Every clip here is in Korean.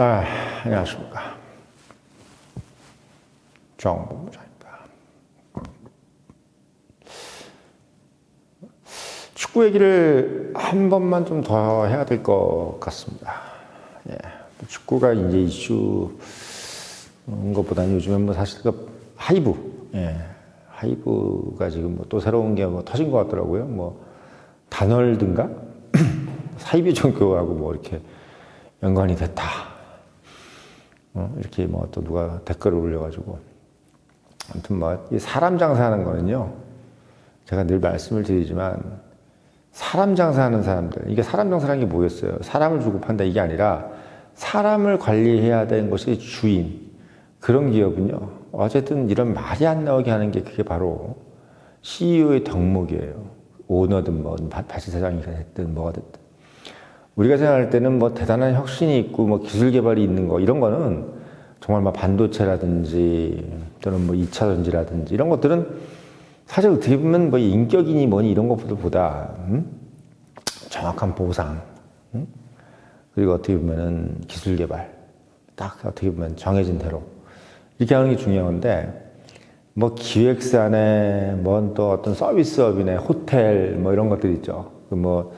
안녕하십니까. 정본부장입니다. 축구 얘기를 한 번만 좀 더 해야 될 것 같습니다. 예. 축구가 이제 이슈인 것보다는 요즘엔 뭐 사실 그 하이브, 하이브가 지금 뭐 또 새로운 게 뭐 터진 것 같더라고요. 뭐 단월든가 사이비 종교하고 뭐 이렇게 연관이 됐다. 이렇게 뭐 또 누가 댓글을 올려가지고. 아무튼 뭐, 이 사람 장사하는 거는요, 제가 늘 말씀을 드리지만, 사람 장사하는 사람들, 이게 사람 장사라는 게 뭐였어요? 사람을 주고 판다 이게 아니라, 사람을 관리해야 되는 것이 주인. 그런 기업은요, 어쨌든 이런 말이 안 나오게 하는 게 그게 바로 CEO의 덕목이에요. 오너든 뭐, 바시사장이 됐든 뭐가 됐든. 우리가 생각할 때는 뭐 대단한 혁신이 있고 뭐 기술 개발이 있는 거 이런 거는 정말 뭐 반도체라든지 또는 뭐 2차 전지라든지 이런 것들은 사실 어떻게 보면 뭐 인격이니 뭐니 이런 것보다 정확한 보상 그리고 어떻게 보면은 기술 개발 딱 어떻게 보면 정해진 대로 이렇게 하는 게 중요한데 뭐 기획사네 뭐 또 어떤 서비스업이네 호텔 뭐 이런 것들 있죠. 뭐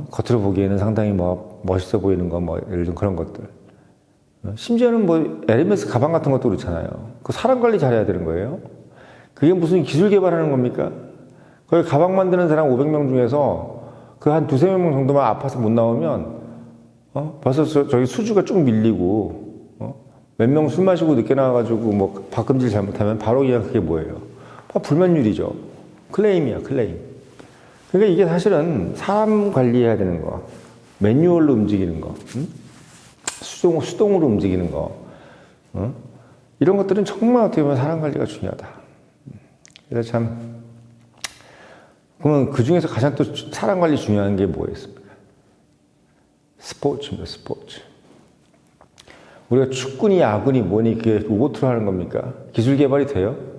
겉으로 보기에는 상당히 뭐 멋있어 보이는 거 뭐 예를 들면 그런 것들 심지어는 뭐 에르메스 가방 같은 것도 그렇잖아요. 그 사람 관리 잘해야 되는 거예요. 그게 무슨 기술 개발하는 겁니까? 거기 가방 만드는 사람 500명 중에서 그 한 두세 명 정도만 아파서 못 나오면 벌써 저기 수주가 쭉 밀리고 몇 명 술 마시고 늦게 나와가지고 뭐 밥금질 잘못하면 바로 그냥 그게 뭐예요? 불만율이죠. 클레임이야 클레임. 그러니까 이게 사실은 사람 관리해야 되는 거, 매뉴얼로 움직이는 거, 수동으로 움직이는 거, 이런 것들은 정말 어떻게 보면 사람 관리가 중요하다. 그래서 참, 그러면 그 중에서 가장 또 사람 관리 중요한 게 뭐였습니까? 스포츠입니다, 스포츠. 우리가 축구니 야구니 뭐니 그게 로봇으로 하는 겁니까? 기술 개발이 돼요?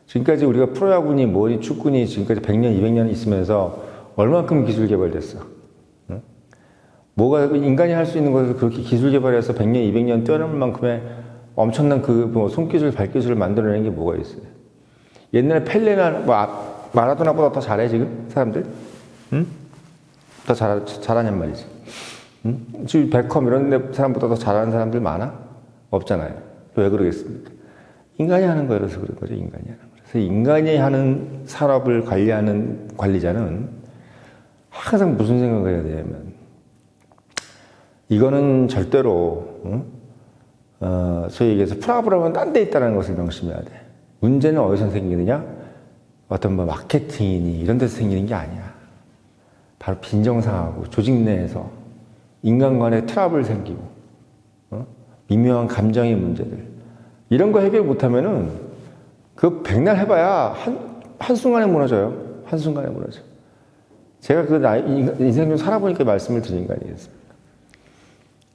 지금까지 우리가 프로야구니 뭐니 축구니 지금까지 100년, 200년 있으면서 얼만큼 기술 개발됐어? 응? 뭐가 인간이 할 수 있는 것을 그렇게 기술 개발해서 100년, 200년 뛰어넘을 만큼의 엄청난 그 뭐 손기술, 발기술을 만들어내는 게 뭐가 있어요? 옛날에 펠레나 뭐 마라도나보다 더 잘해 지금 사람들? 응? 더 잘하냔 말이지. 응? 지금 베컴 이런 데 사람보다 더 잘하는 사람들 많아? 없잖아요. 왜 그러겠습니까? 인간이 하는 거라서 그런 거죠. 인간이 하는 거. 그래서 인간이 하는 산업을 관리하는 관리자는 항상 무슨 생각을 해야 되냐면 이거는 절대로 소위 얘기해서 프로그램은 딴 데 있다는 것을 명심해야 돼. 문제는 어디서 생기느냐? 어떤 뭐 마케팅이니 이런 데서 생기는 게 아니야. 바로 빈정상하고 조직 내에서 인간 간의 트러블 생기고 미묘한 감정의 문제들 이런 거 해결 못하면은 그 백날 해봐야 한순간에 무너져요. 한순간에 무너져. 제가 그 인생 좀 살아보니까 말씀을 드린 거 아니겠습니까?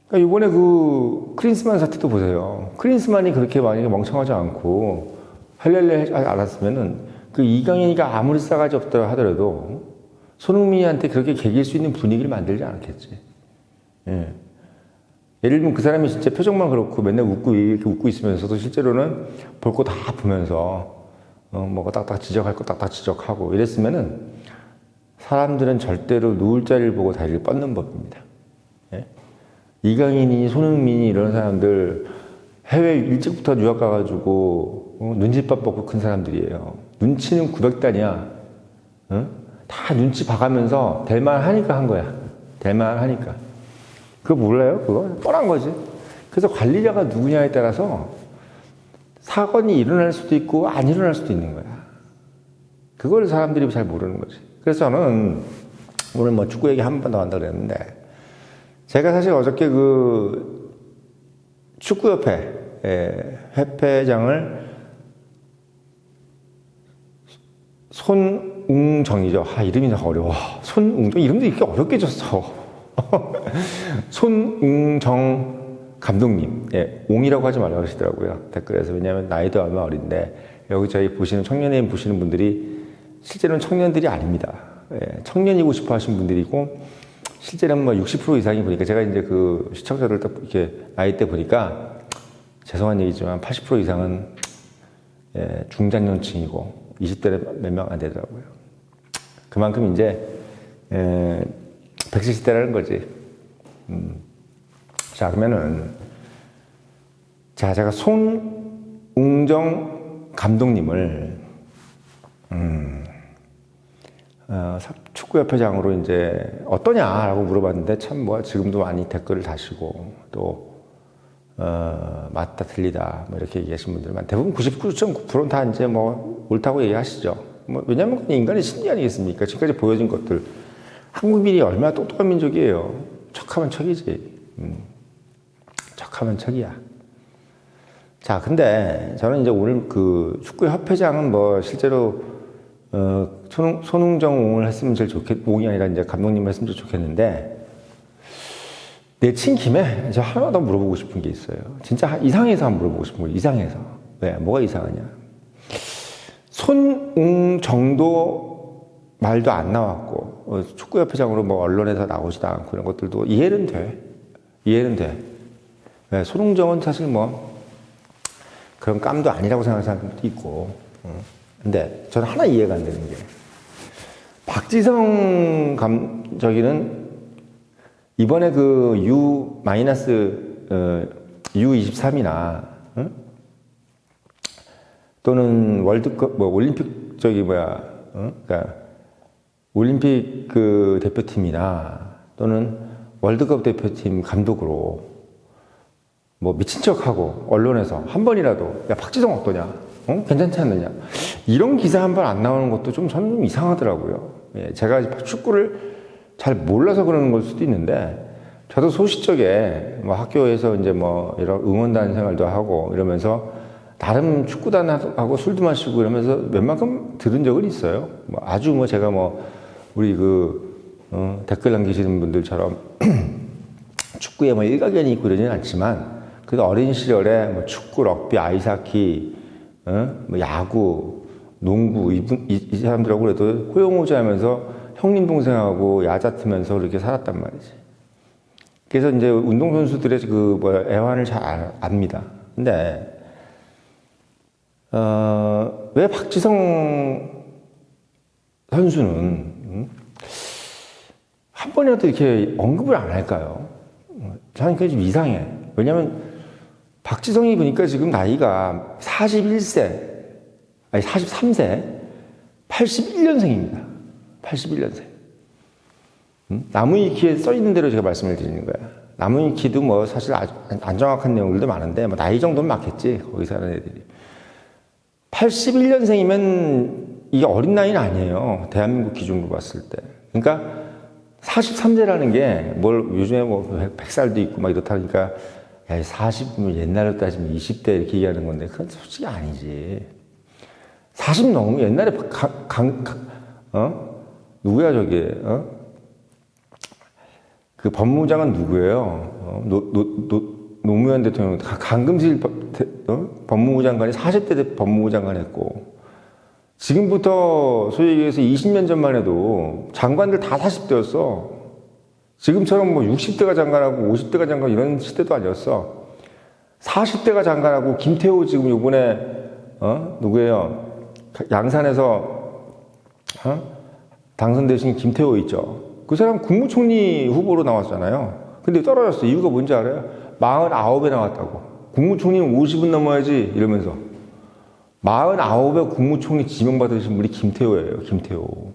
그러니까 이번에 그 크린스만 사태도 보세요. 크린스만이 그렇게 만약에 멍청하지 않고 할렐레 알았으면은 그 이강인이가 아무리 싸가지 없다 하더라도 손흥민한테 그렇게 개길 수 있는 분위기를 만들지 않았겠지. 예. 예를 들면 그 사람이 진짜 표정만 그렇고 맨날 이렇게 웃고 있으면서도 실제로는 볼 거 다 보면서 뭐가 딱딱 지적할 거 딱딱 지적하고 이랬으면은 사람들은 절대로 누울 자리를 보고 다리를 뻗는 법입니다. 예? 이강인이 손흥민이 이런 사람들 해외 일찍부터 유학 가가지고 눈칫밥 먹고 큰 사람들이에요. 눈치는 900단이야. 다 눈치 봐가면서 될만 하니까 한 거야. 될만 하니까. 그거 몰라요? 그거? 뻔한 거지. 그래서 관리자가 누구냐에 따라서 사건이 일어날 수도 있고 안 일어날 수도 있는 거야. 그걸 사람들이 잘 모르는 거지. 그래서 저는 오늘 뭐 축구 얘기 한 번 더 한다 그랬는데 제가 사실 어저께 그 축구협회 회장을 손웅정이죠. 이름이 너무 어려워. 손웅정 이름도 이렇게 어렵게 졌어. 손웅정 감독님, 옹이라고 하지 말라고 하시더라고요. 댓글에서. 왜냐하면 나이도 얼마 어린데, 여기 저희 청년회원 보시는 분들이 실제로는 청년들이 아닙니다. 청년이고 싶어 하신 분들이고, 실제는 뭐 60% 이상이 보니까 제가 이제 그 시청자들 딱 이렇게 나이대 보니까 죄송한 얘기지만 80% 이상은 예, 중장년층이고 20대는 몇 명 안 되더라고요. 그만큼 이제 170대라는 거지. 자, 그러면은 자, 제가 손웅정 감독님을 축구협회장으로 이제 어떠냐라고 물어봤는데 참 뭐 지금도 많이 댓글을 다시고 또 맞다 틀리다 뭐 이렇게 얘기하시는 분들은 대부분 99.9%는 다 이제 뭐 옳다고 얘기하시죠. 뭐 왜냐하면 그건 인간의 심리 아니겠습니까? 지금까지 보여진 것들 한국인이 얼마나 똑똑한 민족이에요. 척하면 척이지. 척하면 척이야. 자, 근데 저는 이제 오늘 그 축구협회장은 뭐 실제로 손흥정 옹을 했으면 제일 옹이 아니라 이제 감독님을 했으면 제일 좋겠는데, 내친 김에 저 하나 더 물어보고 싶은 게 있어요. 진짜 이상해서 한번 물어보고 싶은 거예요. 이상해서. 왜? 뭐가 이상하냐? 손웅정도 말도 안 나왔고, 축구협회장으로 뭐 언론에서 나오지도 않고 이런 것들도 이해는 돼. 이해는 돼. 왜? 손웅정은 사실 뭐 그런 깜도 아니라고 생각하는 사람도 있고. 근데 저는 하나 이해가 안 되는 게, 박지성 저기는 이번에 그 U-23이나 또는 월드컵 뭐 올림픽 그러니까 올림픽 그 대표팀이나 또는 월드컵 대표팀 감독으로 뭐 미친 척하고 언론에서 한 번이라도 야 박지성 어떠냐? 괜찮지 않느냐? 이런 기사 한 번 안 나오는 것도 저는 좀 이상하더라고요. 예, 제가 축구를 잘 몰라서 그러는 걸 수도 있는데, 저도 소시적에 뭐 학교에서 이제 뭐 이런 응원단 생활도 하고 이러면서 나름 축구단하고 술도 마시고 이러면서 웬만큼 들은 적은 있어요. 뭐 아주 뭐 제가 뭐 우리 댓글 남기시는 분들처럼 축구에 뭐 일가견이 있고 이러지는 않지만, 그래도 어린 시절에 뭐 축구, 럭비, 아이스하키, 뭐 야구, 농구 이 사람들하고 그래도 호영호재하면서 형님 동생하고 야자트면서 그렇게 살았단 말이지. 그래서 이제 운동선수들의 애환을 잘 압니다. 근데 왜 박지성 선수는 한 번이라도 이렇게 언급을 안 할까요? 저는 그게 좀 이상해. 왜냐면 박지성이 보니까 지금 나이가 41세, 아니 43세, 81년생입니다. 81년생. 나무위키에 써 있는 대로 제가 말씀을 드리는 거야. 나무위키도 뭐 사실 안 정확한 내용들도 많은데 뭐 나이 정도는 맞겠지. 거기 사는 애들이. 81년생이면 이게 어린 나이는 아니에요. 대한민국 기준으로 봤을 때. 그러니까 43세라는 게 뭘 요즘에 뭐 100살도 있고 막 이렇다니까, 야, 40이면 옛날로 따지면 20대 이렇게 얘기하는 건데 그건 솔직히 아니지. 40 넘으면 옛날에 누구야 저기 그 법무장은 누구예요? 노무현 대통령 강금실 법무부 장관이 40대 법무부 장관 했고, 지금부터 소위 얘기해서 20년 전만 해도 장관들 다 40대였어. 지금처럼 뭐 60대가 장관하고 50대가 장관 이런 시대도 아니었어. 40대가 장관하고, 김태호 지금 요번에 누구예요? 양산에서 당선되신 김태호 있죠. 그 사람 국무총리 후보로 나왔잖아요. 근데 떨어졌어. 이유가 뭔지 알아요? 49에 나왔다고. 국무총리는 50은 넘어야지 이러면서. 49에 국무총리 지명받으신 분이 김태호예요. 김태호.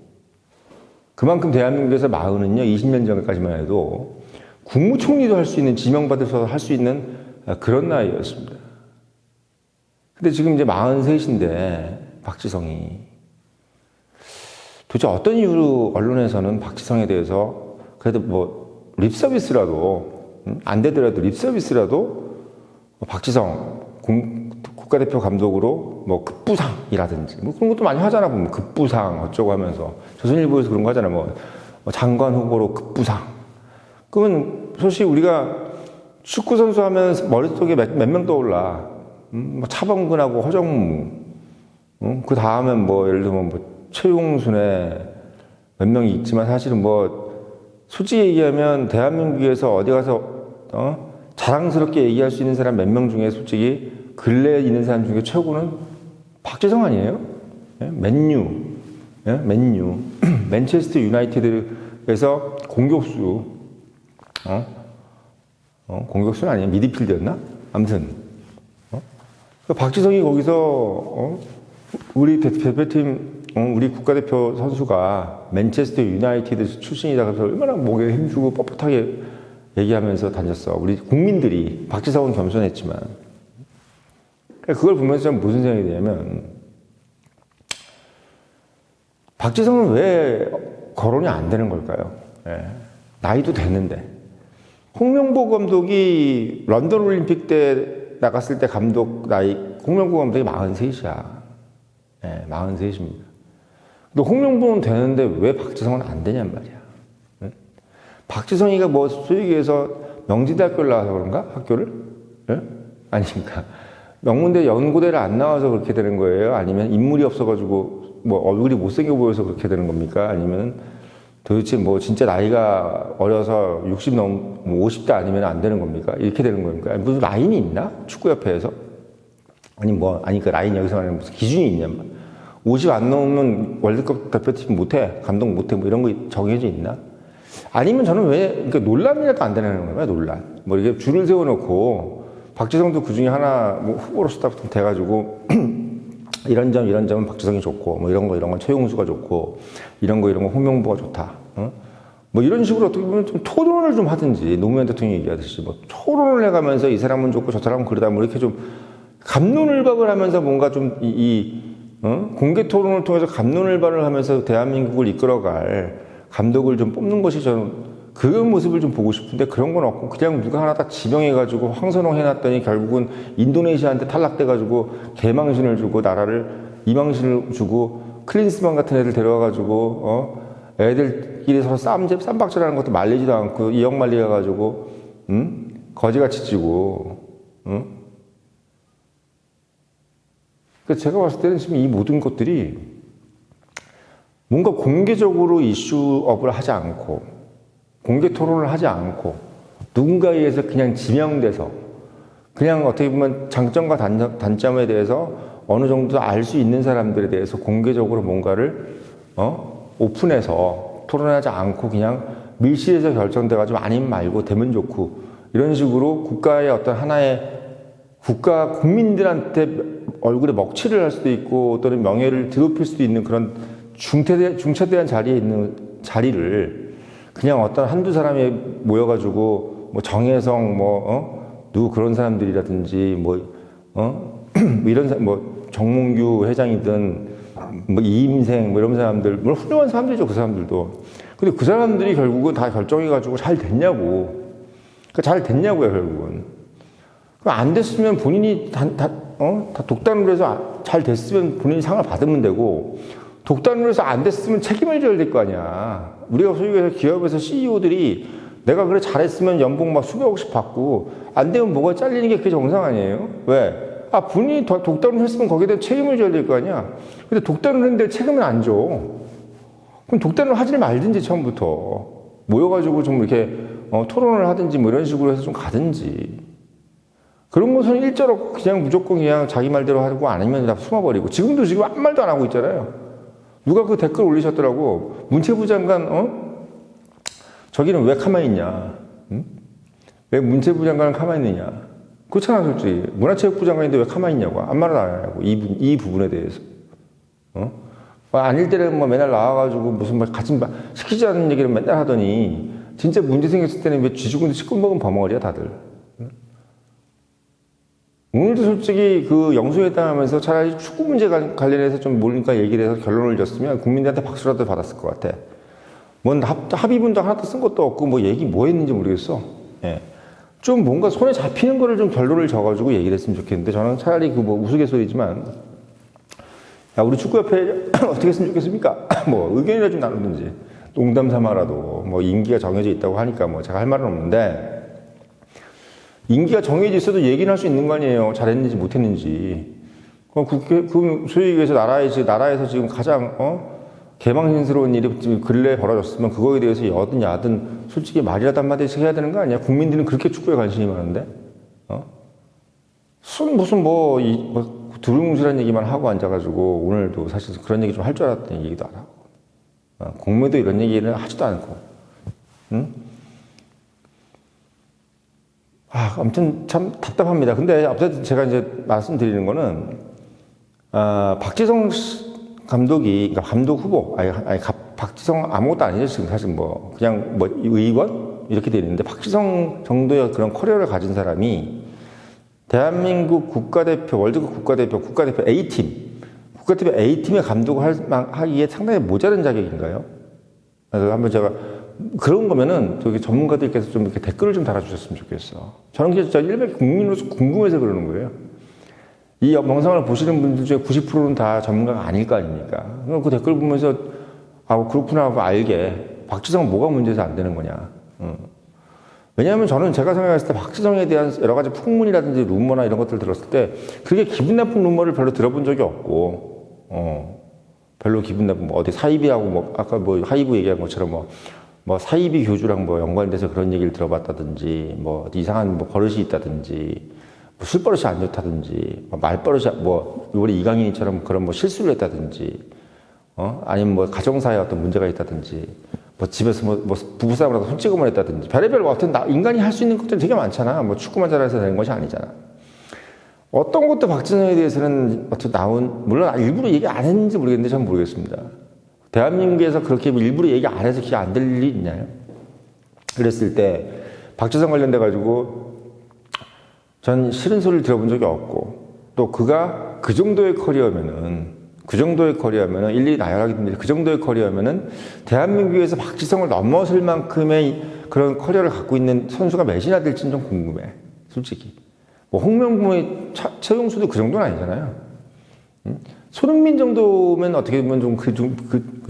그만큼 대한민국에서 40은요 20년 전까지만 해도 국무총리도 할 수 있는, 지명받아서 할 수 있는 그런 나이였습니다. 근데 지금 이제 43인데 박지성이 도대체 어떤 이유로 언론에서는 박지성에 대해서 그래도 뭐 립서비스라도 안 되더라도 립서비스라도 박지성 국가대표 감독으로 뭐 급부상이라든지 뭐 그런 것도 많이 하잖아. 보면 급부상 어쩌고 하면서 조선일보에서 그런 거 하잖아. 뭐 장관 후보로 급부상. 그러면 솔직히 우리가 축구 선수 하면 머릿속에 몇 명 떠올라. 뭐 차범근하고 허정무. 그 다음엔 뭐 예를 들면 뭐 최용순에 몇 명이 있지만 사실은 뭐 솔직히 얘기하면 대한민국에서 어디 가서 자랑스럽게 얘기할 수 있는 사람 몇 명 중에 솔직히 근래에 있는 사람 중에 최고는 박지성 아니에요? 예? 맨유, 예? 맨유, 맨체스터 유나이티드에서 공격수, 공격수는 아니에요? 미드필더였나? 아무튼 그 박지성이 거기서 우리 대표팀, 우리 국가대표 선수가 맨체스터 유나이티드 출신이다 그래서 얼마나 목에 힘주고 뻣뻣하게 얘기하면서 다녔어. 우리 국민들이. 박지성은 겸손했지만. 그걸 보면서 좀 무슨 생각이 드냐면, 박지성은 왜 거론이 안 되는 걸까요? 예. 나이도 됐는데. 홍명보 감독이 런던 올림픽 때 나갔을 때 감독 나이, 홍명보 감독이 43이야. 예, 43입니다. 근데 홍명보는 되는데 왜 박지성은 안 되냔 말이야. 예? 박지성이가 뭐 소위 얘기해서 명지대학교를 나와서 그런가? 학교를? 예? 아닙니까? 명문대 연고대를 안 나와서 그렇게 되는 거예요? 아니면 인물이 없어가지고 뭐 얼굴이 못생겨 보여서 그렇게 되는 겁니까? 아니면 도대체 뭐 진짜 나이가 어려서 60 넘, 50대 아니면 안 되는 겁니까? 이렇게 되는 겁니까? 무슨 라인이 있나? 축구협회에서? 아니 그 라인 여기서 말하는 무슨 기준이 있냐? 50 안 넘으면 월드컵 대표팀 못해, 감독 못해, 뭐 이런 거 정해져 있나? 아니면 저는 왜, 그러니까 논란이라도 안 되는 거예요, 논란. 뭐 이렇게 줄을 세워놓고, 박지성도 그 중에 하나, 뭐 후보로서 딱 돼가지고, 이런 점은 박지성이 좋고, 뭐 이런 건 최용수가 좋고, 이런 거 홍명보가 좋다. 뭐 이런 식으로 어떻게 보면 좀 토론을 좀 하든지, 노무현 대통령이 얘기하듯이 뭐 토론을 해가면서 이 사람은 좋고 저 사람은 그러다, 뭐 이렇게 좀 갑론을박을 하면서 뭔가 좀 공개 토론을 통해서 갑론을박을 하면서 대한민국을 이끌어갈 감독을 좀 뽑는 것이 저는 그런 모습을 좀 보고 싶은데 그런 건 없고 그냥 누가 하나 딱 지명해가지고 황선홍 해놨더니 결국은 인도네시아한테 탈락돼가지고 개망신을 주고 나라를 이망신을 주고 클린스만 같은 애들 데려와가지고 애들끼리 서로 쌈박질하는 것도 말리지도 않고 이역 말리가지고 거지같이 찌고 그러니까 제가 봤을 때는 지금 이 모든 것들이 뭔가 공개적으로 이슈업을 하지 않고 공개 토론을 하지 않고 누군가에 의해서 그냥 지명돼서 그냥 어떻게 보면 장점과 단점에 대해서 어느 정도 알 수 있는 사람들에 대해서 공개적으로 뭔가를 오픈해서 토론하지 않고 그냥 밀실에서 결정돼가지고 아님 말고 되면 좋고 이런 식으로 국가의 어떤 하나의 국가 국민들한테 얼굴에 먹칠을 할 수도 있고 또는 명예를 드높일 수도 있는 그런 중차대한 자리에 있는 자리를 그냥 어떤 한두 사람이 모여가지고 뭐 정혜성 누구 그런 사람들이라든지 이런 뭐 정몽규 회장이든 뭐 이임생 뭐 이런 사람들 물론 훌륭한 사람들이죠 그 사람들도 근데 그 사람들이 결국은 다 결정해가지고 잘 됐냐고 그러니까 잘 됐냐고요 결국은 안 됐으면 본인이 다 독단으로 해서 잘 됐으면 본인이 상을 받으면 되고 독단으로 해서 안 됐으면 책임을 져야 될 거 아니야. 우리가 소위 기업에서 CEO들이 내가 그래 잘했으면 연봉 막 수백억씩 받고 안 되면 뭐가 잘리는 게 그게 정상 아니에요? 왜? 본인이 독단으로 했으면 거기에 대한 책임을 져야 될 거 아니야. 근데 독단으로 했는데 책임을 안 줘. 그럼 독단으로 하지 말든지 처음부터 모여가지고 좀 이렇게 토론을 하든지 뭐 이런 식으로 해서 좀 가든지. 그런 것은 일자로 그냥 무조건 그냥 자기 말대로 하고 아니면 다 숨어버리고 지금 아무 말도 안 하고 있잖아요. 누가 그 댓글 올리셨더라고. 문체부 장관 저기는 왜 가만히 있냐? 응? 왜 문체부 장관은 가만히 있느냐? 그렇잖아 솔직히. 문화체육부 장관인데 왜 가만히 있냐고. 아무 말도 안 하냐고. 이 부분에 대해서. 아닐 때는 뭐 맨날 나와가지고 무슨 말 같이 시키지 않는 얘기를 맨날 하더니 진짜 문제 생겼을 때는 왜 쥐죽은 시끌먹은 버먹으리야 다들. 오늘도 솔직히 그 영수회담 하면서 차라리 축구 문제 관련해서 좀 모르니까 얘기를 해서 결론을 줬으면 국민들한테 박수라도 받았을 것 같아. 뭔 합의문도 하나도 쓴 것도 없고 뭐 얘기 뭐 했는지 모르겠어. 예. 좀 뭔가 손에 잡히는 거를 좀 결론을 줘가지고 얘기를 했으면 좋겠는데 저는 차라리 그 뭐 우스갯소리지만 야, 우리 축구협회 어떻게 했으면 좋겠습니까? 뭐 의견이라 좀 나누든지 농담 삼아라도 뭐 임기가 정해져 있다고 하니까 뭐 제가 할 말은 없는데 임기가 정해져 있어도 얘기는 할 수 있는 거 아니에요. 잘했는지 못했는지. 소위 얘기해서 나라에서 지금 가장 개망신스러운 일이 지금 근래에 벌어졌으면 그거에 대해서 여든 야든 솔직히 말이라도 한마디씩 해야 되는 거 아니야? 국민들은 그렇게 축구에 관심이 많은데, 무슨 두루뭉실한 얘기만 하고 앉아가지고 오늘도 사실 그런 얘기 좀 할 줄 알았던 얘기도 안 하고, 공매도 이런 얘기를 하지도 않고, 응? 아무튼 참 답답합니다. 근데 어쨌든 제가 이제 말씀드리는 거는, 박지성 감독이, 그러니까 감독 후보, 박지성 아무것도 아니죠. 지금 사실 그냥 의원? 이렇게 돼 있는데, 박지성 정도의 그런 커리어를 가진 사람이 대한민국 국가대표, 월드컵 국가대표 A팀, 국가대표 A팀의 감독을 하기에 상당히 모자란 자격인가요? 그래서 한번 제가, 그런 거면은 저기 전문가들께서 좀 이렇게 댓글을 좀 달아주셨으면 좋겠어. 저는 그냥 진짜 일반 국민으로서 궁금해서 그러는 거예요. 이 영상을 보시는 분들 중에 90%는 다 전문가가 아닐 거 아닙니까? 그 댓글 보면서, 그렇구나 하고 알게, 박지성은 뭐가 문제에서 안 되는 거냐. 왜냐하면 저는 제가 생각했을 때 박지성에 대한 여러 가지 풍문이라든지 루머나 이런 것들 들었을 때 그게 기분 나쁜 루머를 별로 들어본 적이 없고, 별로 기분 나쁜, 어디 사이비하고 아까 하이브 얘기한 것처럼 사이비 교주랑 연관돼서 그런 얘기를 들어봤다든지, 이상한 버릇이 있다든지, 술버릇이 안 좋다든지, 말버릇이, 우리 이강인처럼 그런 실수를 했다든지, 아니면 가정사에 어떤 문제가 있다든지, 집에서 부부싸움을 하다 손찌검을 했다든지, 별의별 어떤 인간이 할 수 있는 것들이 되게 많잖아. 축구만 잘해서 되는 것이 아니잖아. 어떤 것도 박지성에 대해서는 물론 일부러 얘기 안 했는지 모르겠는데 전 모르겠습니다. 대한민국에서 그렇게 일부러 얘기 안 해서 귀가 안 들릴 일이 있나요? 그랬을 때, 박지성 관련돼가지고, 전 싫은 소리를 들어본 적이 없고, 또 그가 그 정도의 커리어면은 일일이 나열하기 힘든데 그 정도의 커리어면은 대한민국에서 박지성을 넘어설 만큼의 그런 커리어를 갖고 있는 선수가 몇이나 될지는 좀 궁금해. 솔직히. 홍명보의 최용수도 그 정도는 아니잖아요. 손흥민 정도면 어떻게 보면 좀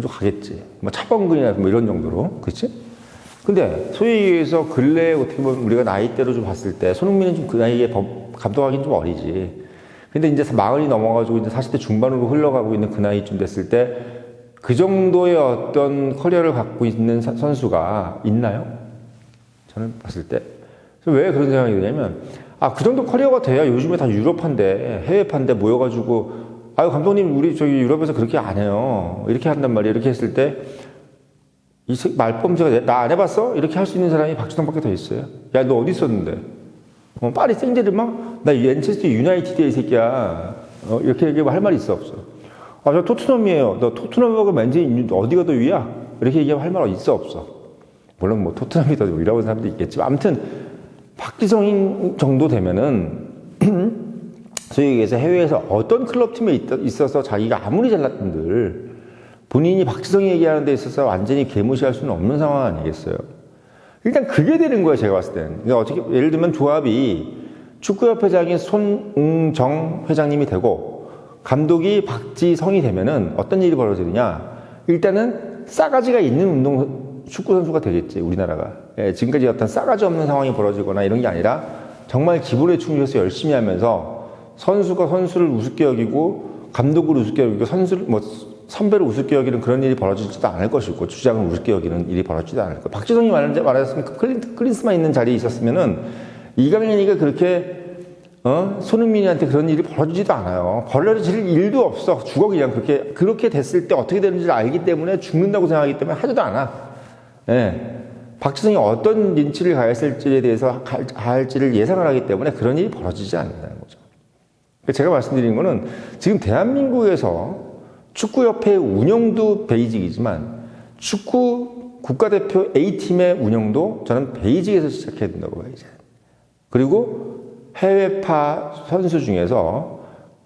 가겠지. 차범근이나 이런 정도로. 그치? 근데 소위 얘기해서 근래에 어떻게 보면 우리가 나이대로 좀 봤을 때 손흥민은 좀 그 나이에 감독하기는 좀 어리지. 근데 이제 40이 넘어가지고 이제 40대 중반으로 흘러가고 있는 그 나이쯤 됐을 때 그 정도의 어떤 커리어를 갖고 있는 선수가 있나요? 저는 봤을 때. 왜 그런 생각이 드냐면, 그 정도 커리어가 돼야 요즘에 다 유럽판데, 해외판데 모여가지고, 감독님, 우리 저기 유럽에서 그렇게 안 해요. 이렇게 한단 말이에요. 이렇게 했을 때, 이 말범죄가 나 안 해봤어? 이렇게 할 수 있는 사람이 박지성밖에 더 있어요. 야, 너 어디 있었는데? 파리 생제르맹? 나 맨체스터 유나이티드야, 이 새끼야. 이렇게 얘기하면 할 말이 있어, 없어? 저 토트넘이에요. 너 토트넘하고 맨체스터 어디가 더 위야? 이렇게 얘기하면 할 말 있어, 없어? 물론 토트넘이 더 위라고 하는 사람도 있겠지만, 아무튼, 박지성 정도 되면은, 소위 얘기해서 해외에서 어떤 클럽팀에 있어서 자기가 아무리 잘났던들, 본인이 박지성이 얘기하는 데 있어서 완전히 개무시할 수는 없는 상황 아니겠어요? 일단 그게 되는 거예요, 제가 봤을 때는. 그러니까 어떻게, 예를 들면 조합이 축구협회장이 손웅정 회장님이 되고, 감독이 박지성이 되면은 어떤 일이 벌어지느냐. 일단은 싸가지가 있는 축구 선수가 되겠지, 우리나라가. 지금까지 어떤 싸가지 없는 상황이 벌어지거나 이런 게 아니라 정말 기본에 충실해서 열심히 하면서 선수가 선수를 우습게 여기고, 감독을 우습게 여기고, 선배를 우습게 여기는 그런 일이 벌어지지도 않을 것이고, 주장을 우습게 여기는 일이 벌어지지도 않을 거예요. 박지성이 말했으면 클린스만 있는 자리에 있었으면은 이강인이가 그렇게 손흥민이한테 그런 일이 벌어지지도 않아요. 벌어질 일도 없어. 죽어 그냥. 그렇게 됐을 때 어떻게 되는지를 알기 때문에 죽는다고 생각하기 때문에 하지도 않아. 박지성이 어떤 린치를 가했을지에 대해서 할지를 예상을 하기 때문에 그런 일이 벌어지지 않는다는 거죠. 제가 말씀드리는 거는 지금 대한민국에서 축구협회 운영도 베이직이지만 축구 국가대표 A팀의 운영도 저는 베이직에서 시작해야 된다고 봐요. 이제. 그리고 해외파 선수 중에서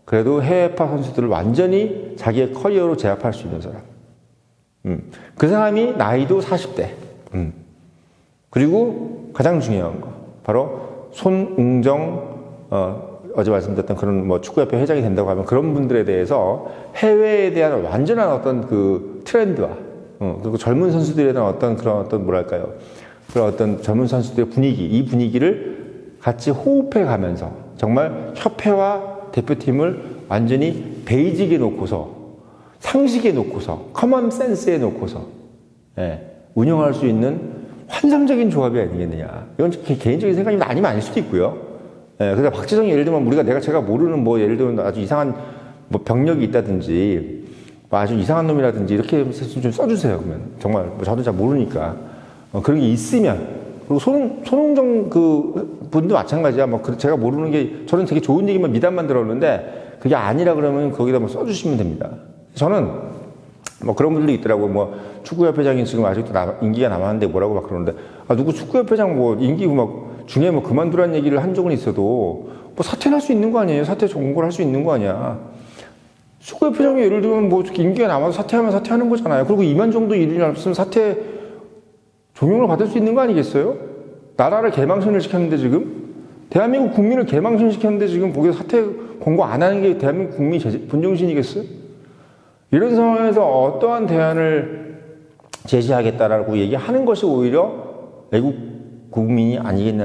그래도 해외파 선수들을 완전히 자기의 커리어로 제압할 수 있는 사람. 그 사람이 나이도 40대. 그리고 가장 중요한 거. 바로 손웅정, 어제 말씀드렸던 그런 축구협회 회장이 된다고 하면 그런 분들에 대해서 해외에 대한 완전한 어떤 그 트렌드와, 그리고 젊은 선수들에 대한 뭐랄까요. 그런 어떤 젊은 선수들의 분위기, 이 분위기를 같이 호흡해 가면서 정말 협회와 대표팀을 완전히 베이직에 놓고서 상식에 놓고서, 커먼 센스에 놓고서, 예, 운영할 수 있는 환상적인 조합이 아니겠느냐. 이건 개인적인 생각이 아니면 아닐 수도 있고요. 예, 그래서 박지성이 예를 들면 제가 모르는 뭐 예를 들면 아주 이상한 뭐 병력이 있다든지, 뭐 아주 이상한 놈이라든지 이렇게 좀 써주세요. 그러면 정말 뭐 저도 잘 모르니까 그런 게 있으면. 그리고 손흥정 그 분도 마찬가지야. 뭐 제가 모르는 게 저는 되게 좋은 얘기만 미담만 들었는데 그게 아니라 그러면 거기다 뭐 써주시면 됩니다. 저는 뭐 그런 분들도 있더라고. 뭐 축구협회장이 지금 아직도 임기가 남았는데 뭐라고 막 그러는데 누구 축구협회장 뭐 임기 막 중에 뭐 그만두라는 얘기를 한 적은 있어도 뭐 사퇴를 할 수 있는 거 아니에요? 사퇴 정보를 할 수 있는 거 아니야? 축구협회장이 예를 들면 뭐 임기가 남아서 사퇴하면 사퇴하는 거잖아요. 그리고 이만 정도 일이 남았으면 사퇴 종용을 받을 수 있는 거 아니겠어요? 나라를 개망신을 시켰는데 지금 대한민국 국민을 개망신 시켰는데 지금 거기서 사퇴 권고 안 하는 게 대한민국 국민 본정신이겠어요? 이런 상황에서 어떠한 대안을 제시하겠다라고 얘기하는 것이 오히려 외국 국민이 아니겠나